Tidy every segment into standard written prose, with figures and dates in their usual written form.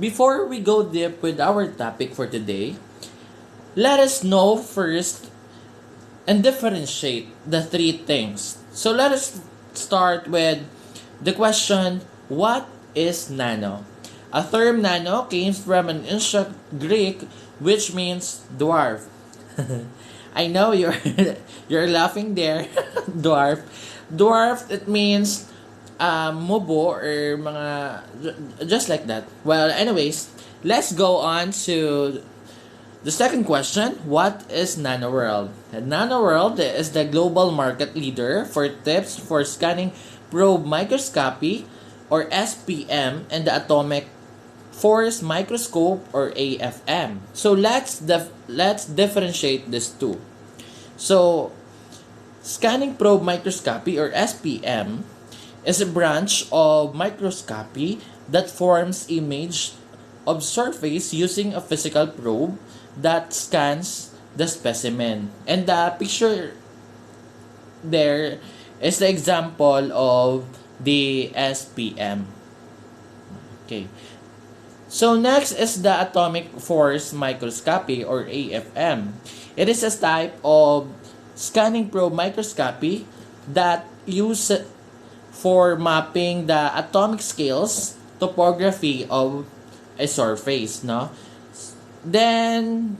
Before we go deep with our topic for today, let us know first and differentiate the three things. So let us start with the question, what is nano? A term nano came from an ancient Greek which means dwarf. I know you're you're laughing there. Dwarf. Dwarf, it means mubo or mga just like that. Well, anyways, let's go on to the second question. What is Nano World? Nano World is the global market leader for tips for scanning probe microscopy or SPM and the atomic force microscope or AFM. So let's differentiate these two. So scanning probe microscopy or SPM is a branch of microscopy that forms image of surface using a physical probe that scans the specimen. And the picture there is the example of the SPM. Okay. So next is the atomic force microscopy or AFM. It is a type of scanning probe microscopy that uses for mapping the atomic scales topography of a surface, no? Then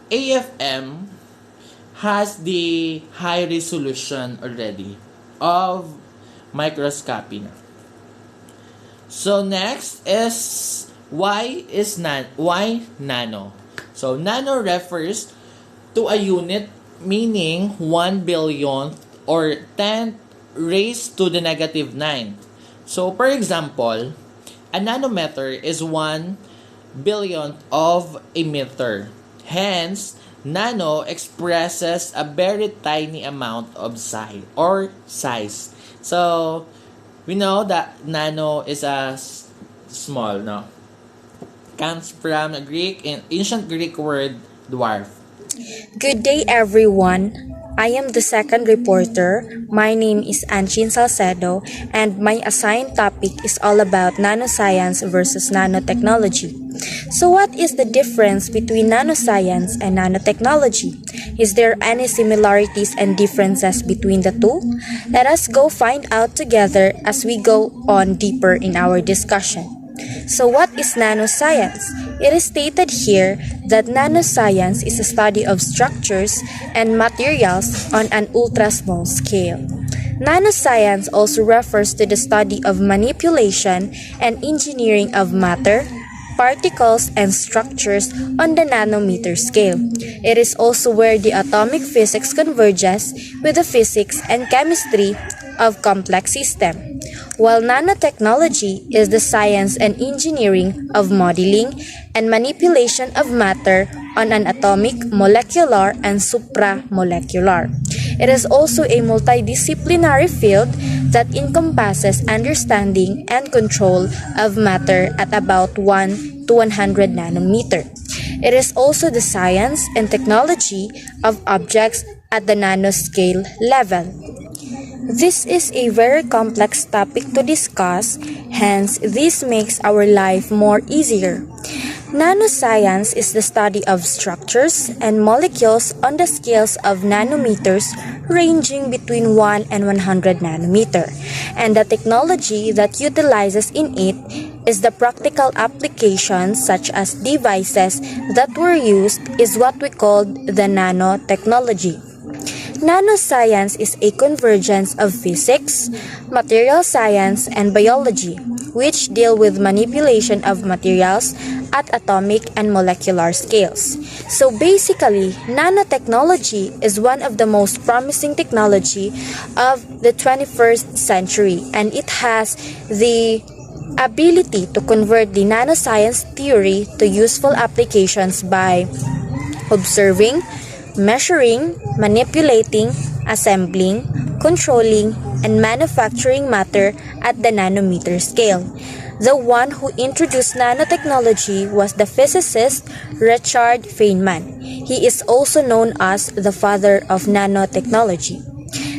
AFM has the high resolution already of microscopy na. So next is why nano? So nano refers to a unit meaning 1 billionth or 10 raised to the negative 9. So for example, a nanometer is 1 billionth of a meter. Hence, nano expresses a very tiny amount of size. So we know that nano is a small, no? Comes from a ancient Greek word dwarf. Good day, everyone. I am the second reporter. My name is Anchin Salcedo, and my assigned topic is all about nanoscience versus nanotechnology. So what is the difference between nanoscience and nanotechnology? Is there any similarities and differences between the two? Let us go find out together as we go on deeper in our discussion. So what is nanoscience? It is stated here that nanoscience is a study of structures and materials on an ultra-small scale. Nanoscience also refers to the study of manipulation and engineering of matter, particles, and structures on the nanometer scale. It is also where the atomic physics converges with the physics and chemistry of complex systems. While nanotechnology is the science and engineering of modeling and manipulation of matter on an atomic, molecular, and supramolecular. It is also a multidisciplinary field that encompasses understanding and control of matter at about 1 to 100 nanometer. It is also the science and technology of objects at the nanoscale level. This is a very complex topic to discuss, hence this makes our life more easier. Nanoscience is the study of structures and molecules on the scales of nanometers ranging between 1 and 100 nanometer, and the technology that utilizes in it is the practical applications such as devices that were used is what we call the nanotechnology. Nanoscience is a convergence of physics, material science, and biology, which deal with manipulation of materials at atomic and molecular scales. So basically, nanotechnology is one of the most promising technology of the 21st century, and it has the ability to convert the nanoscience theory to useful applications by observing, measuring, manipulating, assembling, controlling, and manufacturing matter at the nanometer scale. The one who introduced nanotechnology was the physicist Richard Feynman. He is also known as the father of nanotechnology.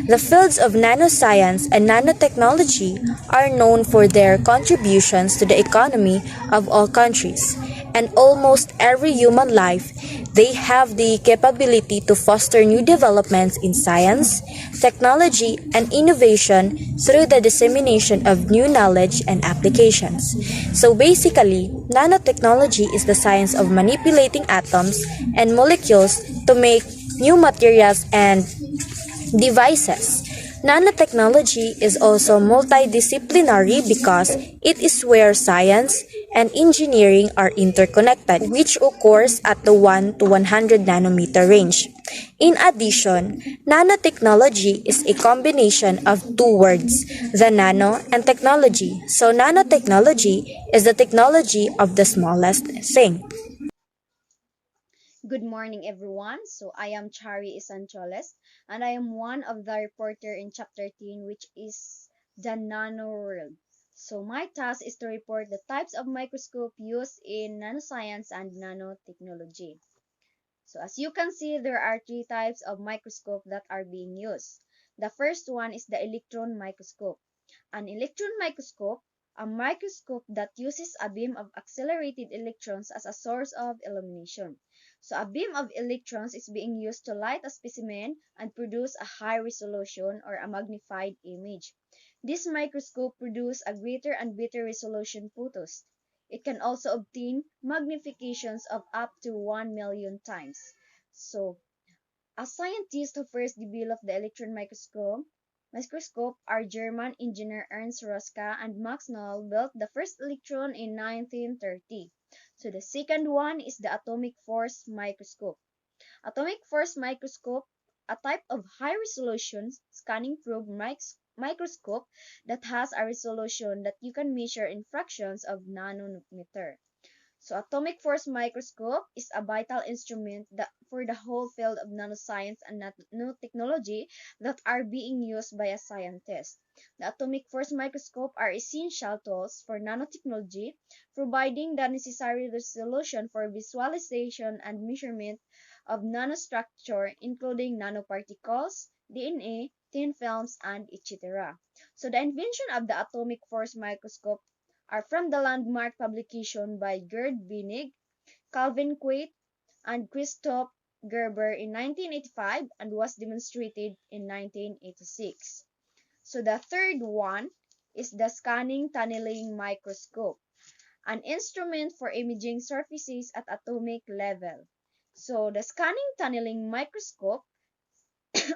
The fields of nanoscience and nanotechnology are known for their contributions to the economy of all countries and almost every human life. They have the capability to foster new developments in science, technology, and innovation through the dissemination of new knowledge and applications. So basically, nanotechnology is the science of manipulating atoms and molecules to make new materials and devices. Nanotechnology is also multidisciplinary because it is where science and engineering are interconnected, which occurs at the 1 to 100 nanometer range. In addition, nanotechnology is a combination of two words, the nano and technology. So nanotechnology is the technology of the smallest thing. Good morning, everyone. So I am Charie Sancholes, and I am one of the reporter in Chapter 10, which is the Nano World. So my task is to report the types of microscope used in nanoscience and nanotechnology. So as you can see, there are three types of microscope that are being used. The first one is the electron microscope. An electron microscope, a microscope that uses a beam of accelerated electrons as a source of illumination. So a beam of electrons is being used to light a specimen and produce a high resolution or a magnified image. This microscope produces a greater and better resolution photos. It can also obtain magnifications of up to 1 million times. So a scientist who first developed the electron microscope are German engineer Ernst Rosca and Max Knoll built the first electron in 1930. So the second one is the atomic force microscope. Atomic force microscope, a type of high resolution scanning probe microscope that has a resolution that you can measure in fractions of nanometer. So atomic force microscope is a vital instrument for the whole field of nanoscience and nanotechnology that are being used by a scientist. The atomic force microscope are essential tools for nanotechnology, providing the necessary resolution for visualization and measurement of nanostructure, including nanoparticles, DNA, thin films, and etc. So the invention of the atomic force microscope are from the landmark publication by Gerd Binig, Calvin Quaid, and Christoph Gerber in 1985 and was demonstrated in 1986. So the third one is the scanning tunneling microscope, an instrument for imaging surfaces at atomic level. So the scanning tunneling microscope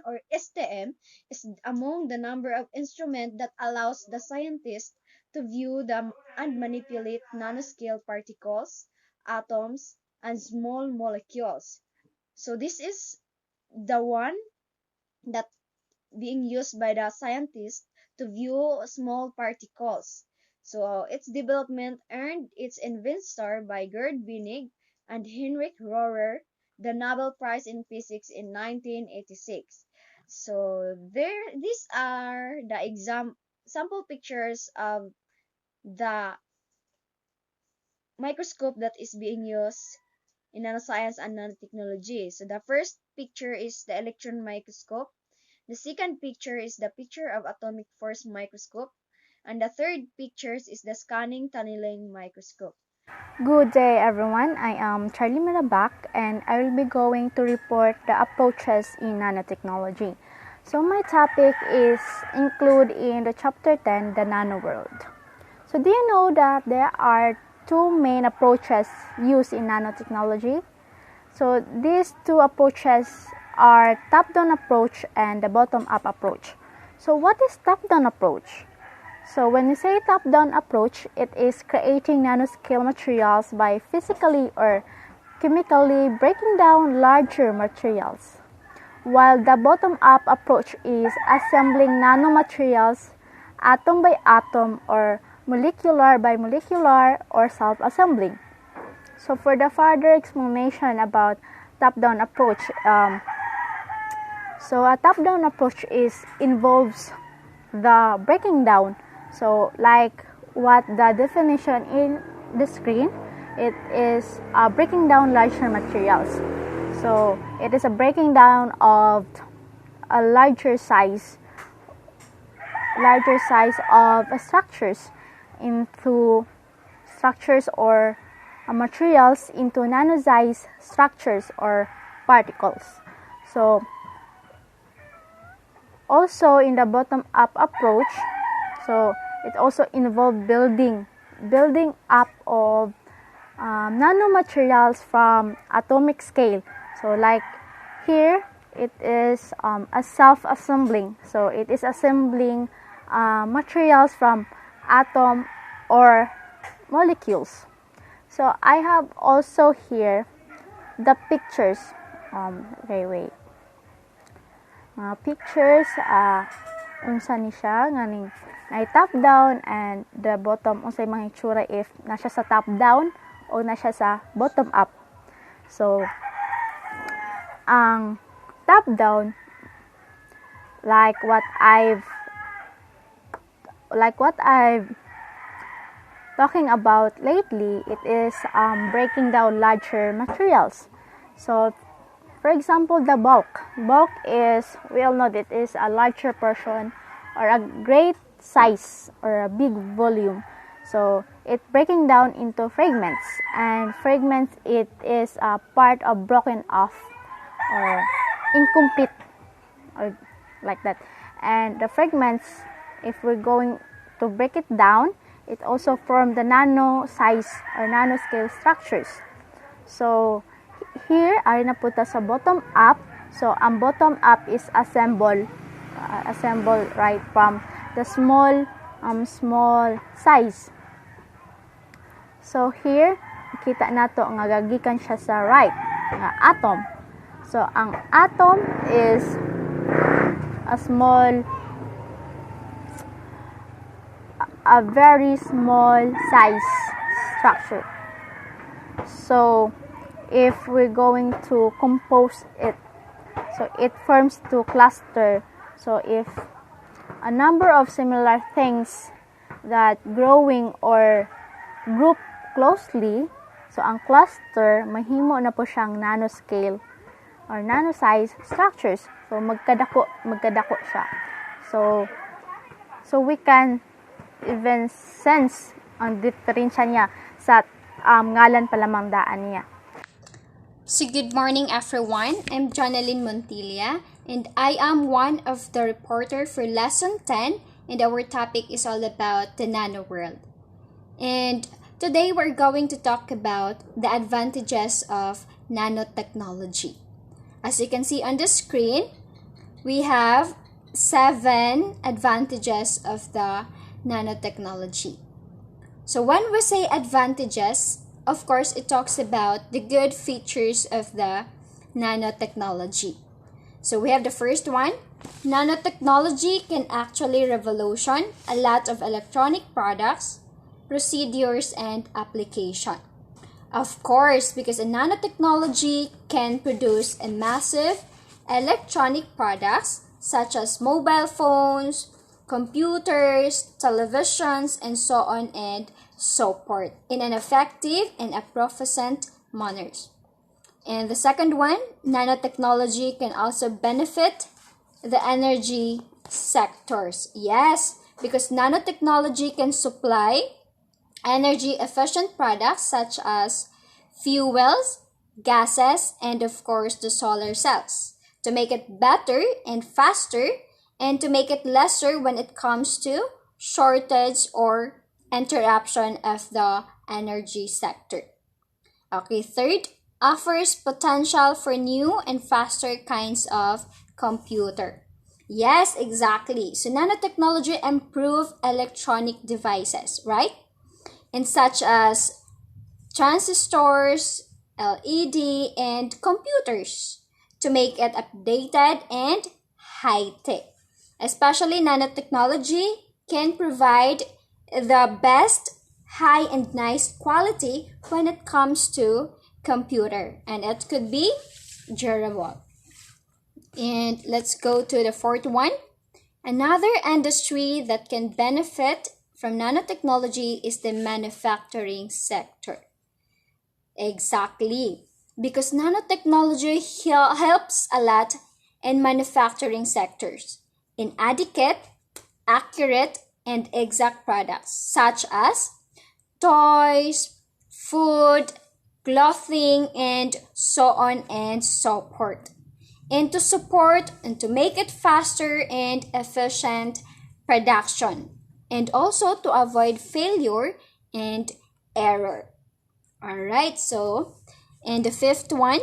or STM is among the number of instruments that allows the scientist to view them and manipulate nanoscale particles, atoms, and small molecules. So this is the one that being used by the scientists to view small particles. So its development earned its inventor by Gerd Binig and Heinrich Rohrer the Nobel Prize in Physics in 1986. So these are the sample pictures of the microscope that is being used in nanoscience and nanotechnology. So the first picture is the electron microscope. The second picture is the picture of atomic force microscope. And the third picture is the scanning tunneling microscope. Good day everyone, I am Charlemae Rabac and I will be going to report the approaches in nanotechnology. So my topic is included in the chapter 10, the Nano World. So do you know that there are two main approaches used in nanotechnology? So these two approaches are top-down approach and the bottom-up approach. So what is top-down approach? So when we say top-down approach, it is creating nanoscale materials by physically or chemically breaking down larger materials, while the bottom-up approach is assembling nanomaterials atom by atom or molecular by molecular or self-assembling. So for the further explanation about top-down approach, so a top-down approach involves the breaking down. So like what the definition in the screen, it is breaking down larger materials. So it is a breaking down of a larger size larger size of structures or materials into nano-sized structures or particles. So also in the bottom-up approach, so it also involves building up of nanomaterials from atomic scale. So like here, it is a self-assembling. So it is assembling materials from atom or molecules. So I have also here the pictures. Wait. Pictures, unsa ni siya, nganing ay top down and the bottom, unsay mga itsura if nasa sa top down o nasa sa bottom up. So, ang top down, like what I've talking about lately, it is breaking down larger materials. So, for example, the bulk. Bulk is, we all know that it is a larger portion or a great size or a big volume. So, it breaking down into fragments. And fragments, it is a part of broken off or incomplete or like that. And the fragments, if we're going to break it down, it also form the nano size or nanoscale structures. So, here ay napunta sa bottom up. So ang bottom up is assemble right from the small size. So here kita nato nga gagikan siya sa right nga atom. So ang atom is a very small size structure. So if we're going to compose it, so it forms two cluster. So if a number of similar things that growing or group closely, so ang cluster mahimo na po siyang nanoscale or nano-size structures. So magkadako siya. So we can even sense ang diferensya niya sa ngalan pa lamang daan niya. So good morning everyone, I'm Jonalyn Montilla and I am one of the reporter for lesson 10 and our topic is all about the Nano World. And today we're going to talk about the advantages of nanotechnology. As you can see on the screen, we have 7 advantages of the nanotechnology. So when we say advantages, of course, it talks about the good features of the nanotechnology. So we have the first one. Nanotechnology can actually revolution a lot of electronic products, procedures, and application. Of course, because a nanotechnology can produce a massive electronic products such as mobile phones, computers, televisions, and so on and so forth in an effective and a proficient manner. And the second one, nanotechnology can also benefit the energy sectors. Yes, because nanotechnology can supply energy efficient products such as fuels, gases, and of course the solar cells to make it better and faster and to make it lesser when it comes to shortage or interruption of the energy sector. Okay, third, offers potential for new and faster kinds of computer. Yes, exactly. So nanotechnology improve electronic devices, right? And such as transistors, LED, and computers to make it updated and high-tech. Especially nanotechnology can provide the best high and nice quality when it comes to computer, and it could be durable. And let's go to the fourth one. Another industry that can benefit from nanotechnology is the manufacturing sector. Exactly, because nanotechnology helps a lot in manufacturing sectors in adequate accurate, and exact products such as toys, food, clothing, and so on and so forth. And to support and to make it faster and efficient production, and also to avoid failure and error. Alright, so, and the fifth one,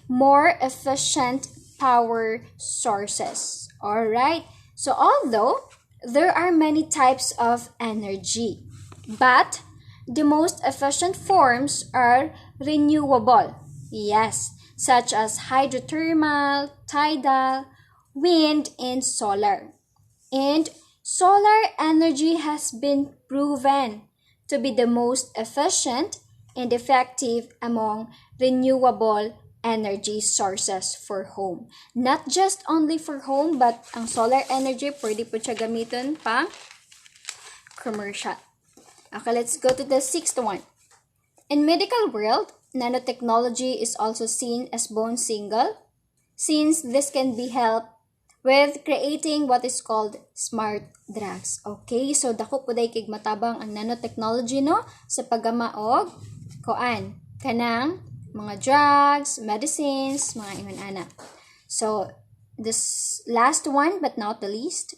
more efficient power sources. Alright, so although there are many types of energy, but the most efficient forms are renewable. Yes, such as hydrothermal, tidal, wind, and solar. And solar energy has been proven to be the most efficient and effective among renewable energy sources for home. Not just only for home, but ang solar energy, pwede po siya gamitin pang commercial. Okay, let's go to the sixth one. In medical world, nanotechnology is also seen as bone single, since this can be helped with creating what is called smart drugs. Okay, so dako po day kig matabang ang nanotechnology no sa paggama og kanang mga drugs, medicines, mga ingon ana. So this last one but not the least,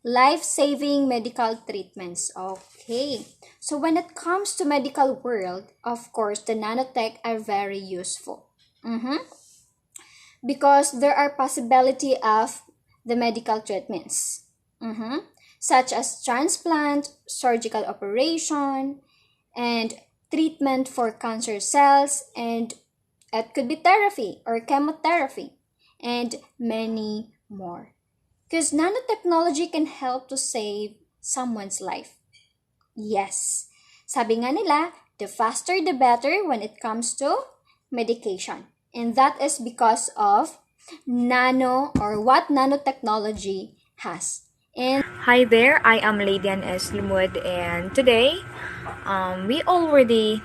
life-saving medical treatments. Okay, so when it comes to medical world, of course the nanotech are very useful. Because there are possibility of the medical treatments, such as transplant, surgical operation, and treatment for cancer cells, and it could be therapy or chemotherapy, and many more. Because nanotechnology can help to save someone's life. Yes, sabi nga nila, the faster the better when it comes to medication. And that is because of nano or what nanotechnology has. And Hi there, I am Ladian S. Lomod, and today we already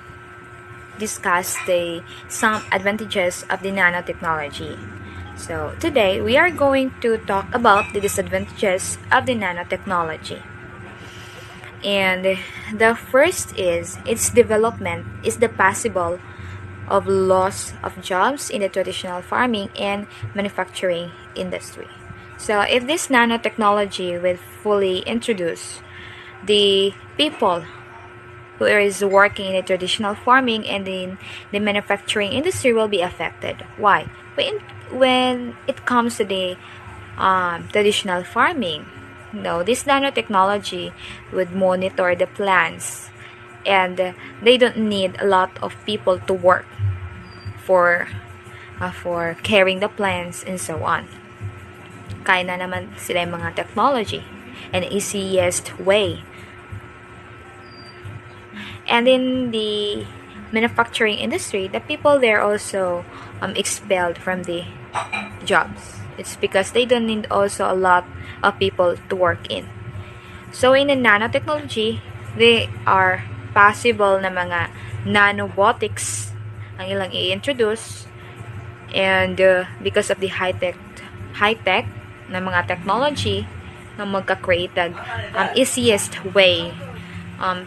discussed some advantages of the nanotechnology. So today we are going to talk about the disadvantages of the nanotechnology. And the first is its development is the possible of loss of jobs in the traditional farming and manufacturing industry. So if this nanotechnology will fully introduce, the people who is working in the traditional farming and in the manufacturing industry will be affected. Why? When it comes to the traditional farming, this nanotechnology would monitor the plants, and they don't need a lot of people to work for carrying the plants and so on. Kaya na naman sila yung mga technology and easiest way. And in the manufacturing industry, the people there also expelled from the jobs. It's because they don't need also a lot of people to work in. So in the nanotechnology, they are possible na mga nanobotics ang ilang i-introduce, and because of the high-tech na mga technology na magka-create easiest way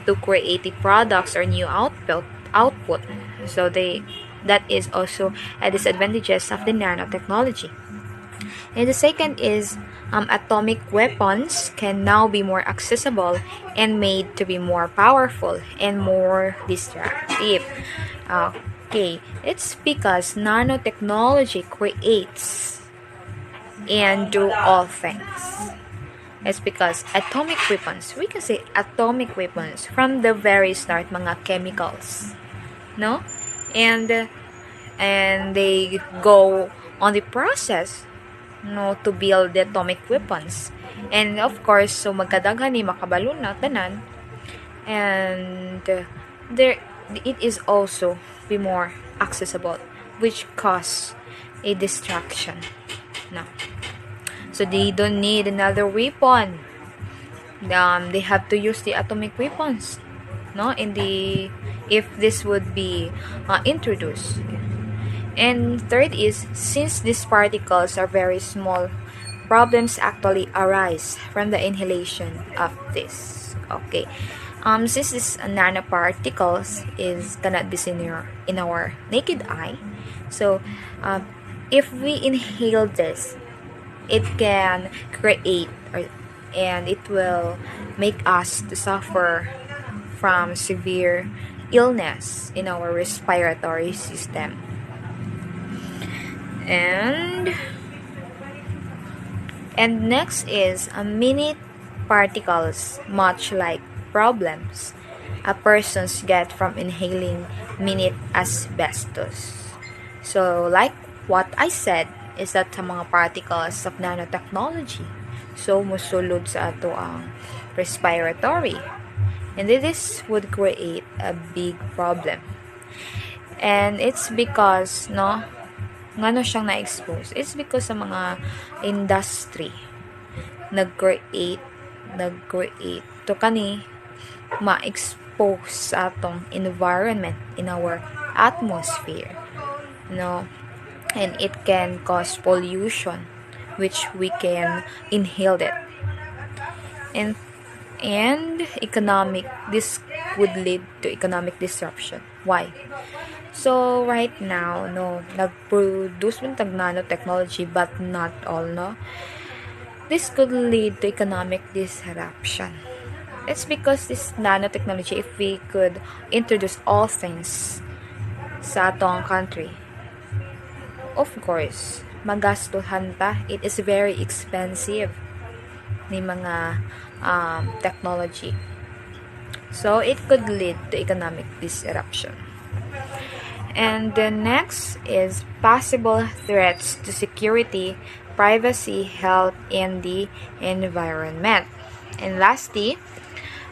to create the products or new output. So that is also a disadvantages of the nanotechnology. And the second is atomic weapons can now be more accessible and made to be more powerful and more destructive. Okay, it's because nanotechnology creates and do all things. It's because atomic weapons, we can say atomic weapons from the very start, mga chemicals, no? And they go on the process, to build the atomic weapons. And of course, so magkadaghan ni makabalo na tanan, and it is also be more accessible, which cause a distraction. No. So they don't need another weapon. They have to use the atomic weapons, no? If this would be introduced. And third is, since these particles are very small problems actually arise from the inhalation of this. Okay. Since these nanoparticles cannot be seen in our naked eye, so if we inhale this, it can create and it will make us to suffer from severe illness in our respiratory system. And next is a minute particles, much like problems a persons get from inhaling minute asbestos. So like what I said is that sa mga particles of nanotechnology, so musulod sa ato ang respiratory, and this would create a big problem. And it's because ngano siyang na-expose, it's because sa mga industry nag-create to kani ma-expose sa atong environment in our atmosphere, and it can cause pollution which we can inhale it, and this would lead to economic disruption. Why? So right now, nag-produce man tag nanotechnology, but not all, this could lead to economic disruption. It's because this nanotechnology, if we could introduce all things sa atong country, of course, magastuhan pa. It is very expensive ni mga technology. So it could lead to economic disruption. And the next is possible threats to security, privacy, health, and the environment. And lastly,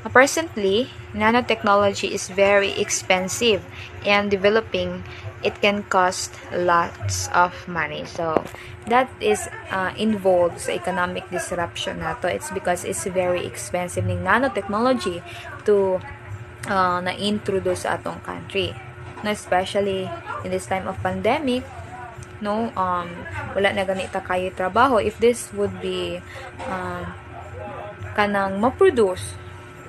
presently, nanotechnology is very expensive, and developing it can cost lots of money. So that is involves economic disruption nato. It's because it's very expensive ning nanotechnology to na-introduce sa atong country. Especially in this time of pandemic, wala na ganita kayo trabaho. If this would be kanang ma-produce,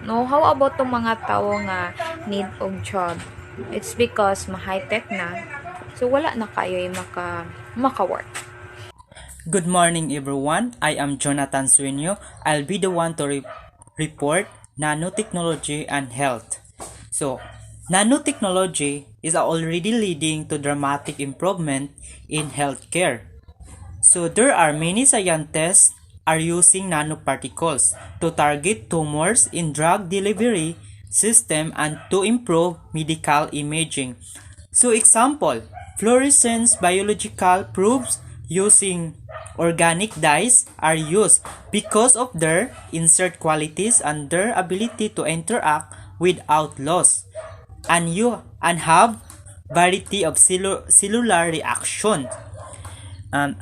how about tong mga tao nga need og job? It's because ma-high-tech na, so wala na kayo maka-work. Good morning everyone, I am Jonathan Sueno. I'll be the one to report nanotechnology and health. So, nanotechnology is already leading to dramatic improvement in healthcare. So there are many scientists are using nanoparticles to target tumors in drug delivery system and to improve medical imaging. So example, fluorescence biological probes using organic dyes are used because of their insert qualities and their ability to interact without loss and have variety of cellular reaction,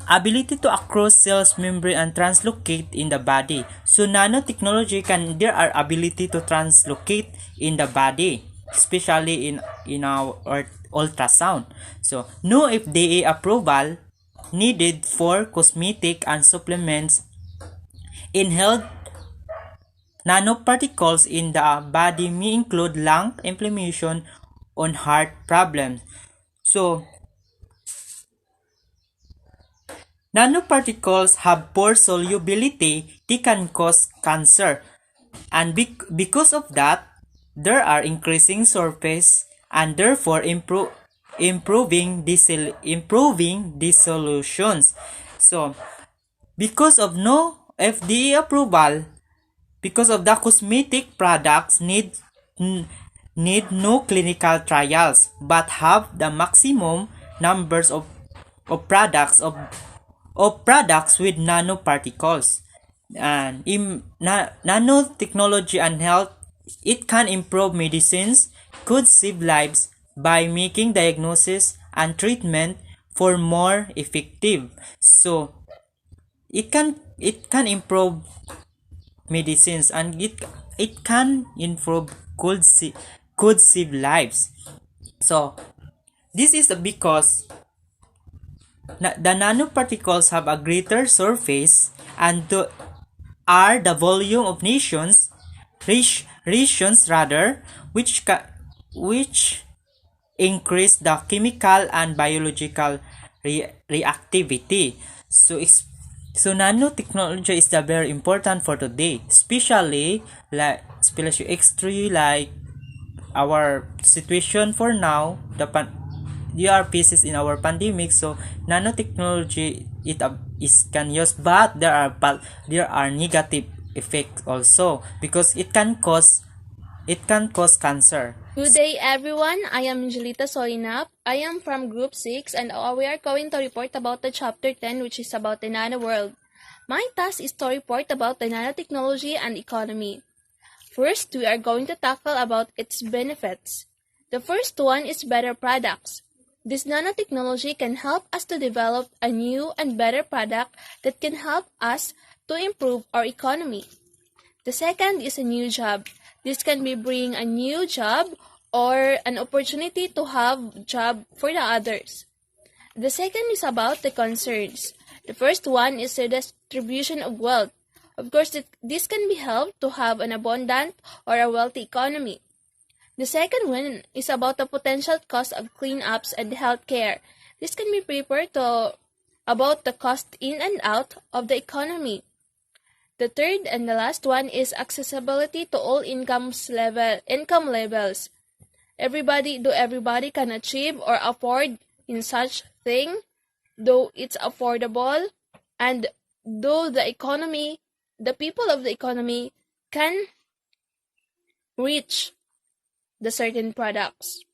ability to across cells membrane and translocate in the body. So nanotechnology there are ability to translocate in the body, especially in our ultrasound. So no FDA approval needed for cosmetic and supplements. In health, nanoparticles in the body may include lung inflammation on heart problems. So, nanoparticles have poor solubility. They can cause cancer. And because of that, there are increasing surface and therefore improving these solutions. So, because of no FDA approval, because of the cosmetic products need no clinical trials but have the maximum numbers of products with nanoparticles. And in nanotechnology and health, it can improve medicines, could save lives by making diagnosis and treatment for more effective. So it can improve medicines and it can improve could save lives. So this is because the nanoparticles have a greater surface and are the volume of regions rather, which increase the chemical and biological reactivity. So nanotechnology is the very important for today, especially like our situation for now, there are pieces in our pandemic. So nanotechnology is can use, but there are negative effects also, because it can cause cancer. Good day, everyone. I am Enjelita Solinap. I am from Group 6, and we are going to report about the Chapter 10, which is about the Nano World. My task is to report about the nanotechnology and economy. First, we are going to tackle about its benefits. The first one is better products. This nanotechnology can help us to develop a new and better product that can help us to improve our economy. The second is a new job. This can be bring a new job or an opportunity to have job for the others. The second is about the concerns. The first one is the distribution of wealth. Of course, this can be helped to have an abundant or a wealthy economy. The second one is about the potential cost of cleanups and healthcare. This can be prepared to about the cost in and out of the economy. The third and the last one is accessibility to all income levels. Everybody can achieve or afford in such thing, though it's affordable, and though the people of the economy can reach the certain products.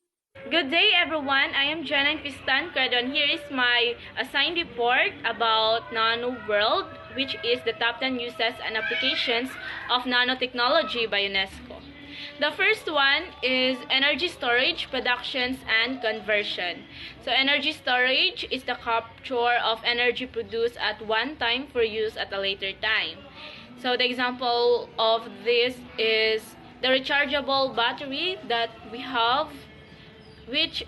Good day, everyone. I am Jena and Credo, and here is my assigned report about Nano World, which is the top 10 uses and applications of nanotechnology by UNESCO. The first one is energy storage, productions, and conversion. So energy storage is the capture of energy produced at one time for use at a later time. So the example of this is the rechargeable battery that we have, which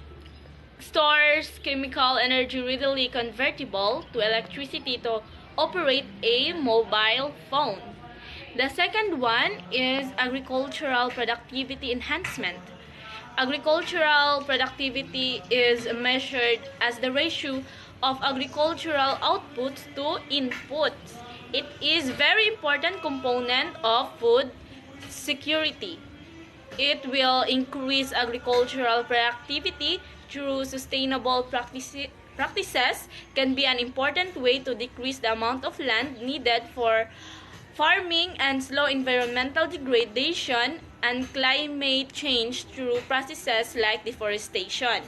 stores chemical energy readily convertible to electricity to operate a mobile phone. The second one is agricultural productivity enhancement. Agricultural productivity is measured as the ratio of agricultural outputs to inputs. It is very important component of food security. It will increase agricultural productivity through sustainable practices, can be an important way to decrease the amount of land needed for farming and slow environmental degradation and climate change through processes like deforestation.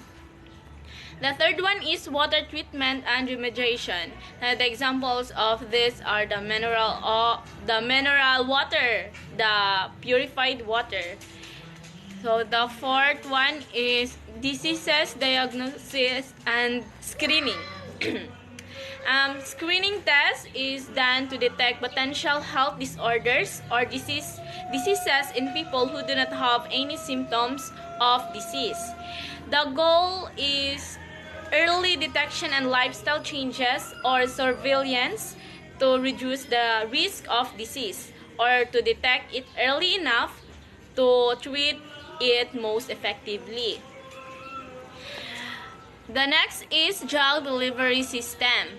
The third one is water treatment and remediation. The examples of this are the mineral water, the purified water. So the fourth one is diseases diagnosis and screening. Screening test is done to detect potential health disorders or diseases in people who do not have any symptoms of disease. The goal is early detection and lifestyle changes or surveillance to reduce the risk of disease, or to detect it early enough to treat it most effectively. The next is drug delivery system.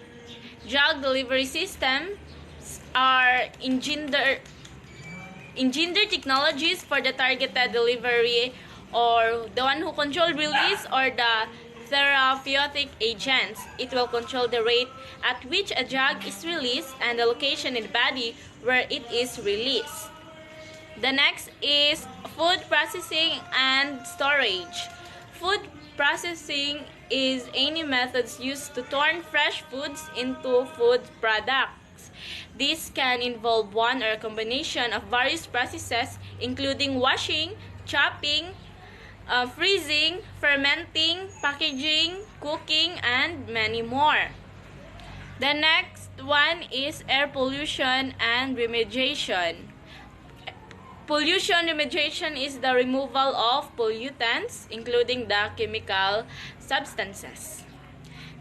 Drug delivery systems are engendered technologies for the targeted delivery, or the one who control release, or the therapeutic agents. It will control the rate at which a drug is released and the location in the body where it is released. The next is food processing and storage. Food processing is any methods used to turn fresh foods into food products. This can involve one or a combination of various processes, including washing, chopping, freezing, fermenting, packaging, cooking, and many more. The next one is air pollution and remediation. Pollution remediation is the removal of pollutants, including the chemical substances.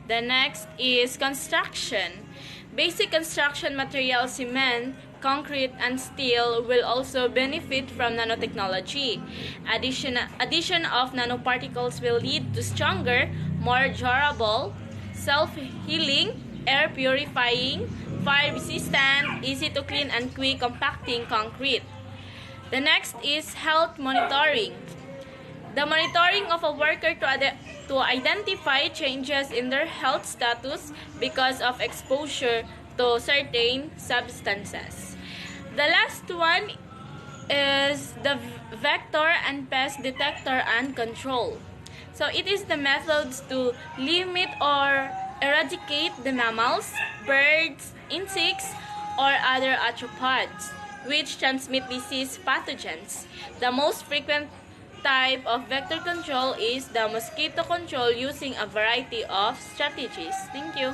The next is construction. Basic construction materials, cement, concrete, and steel will also benefit from nanotechnology. Addition of nanoparticles will lead to stronger, more durable, self-healing, air-purifying, fire-resistant, easy-to-clean, and quick compacting concrete. The next is health monitoring. The monitoring of a worker to identify changes in their health status because of exposure to certain substances. The last one is the vector and pest detector and control. So it is the methods to limit or eradicate the mammals, birds, insects, or other arthropods which transmit disease pathogens. The most frequent type of vector control is the mosquito control using a variety of strategies. Thank you.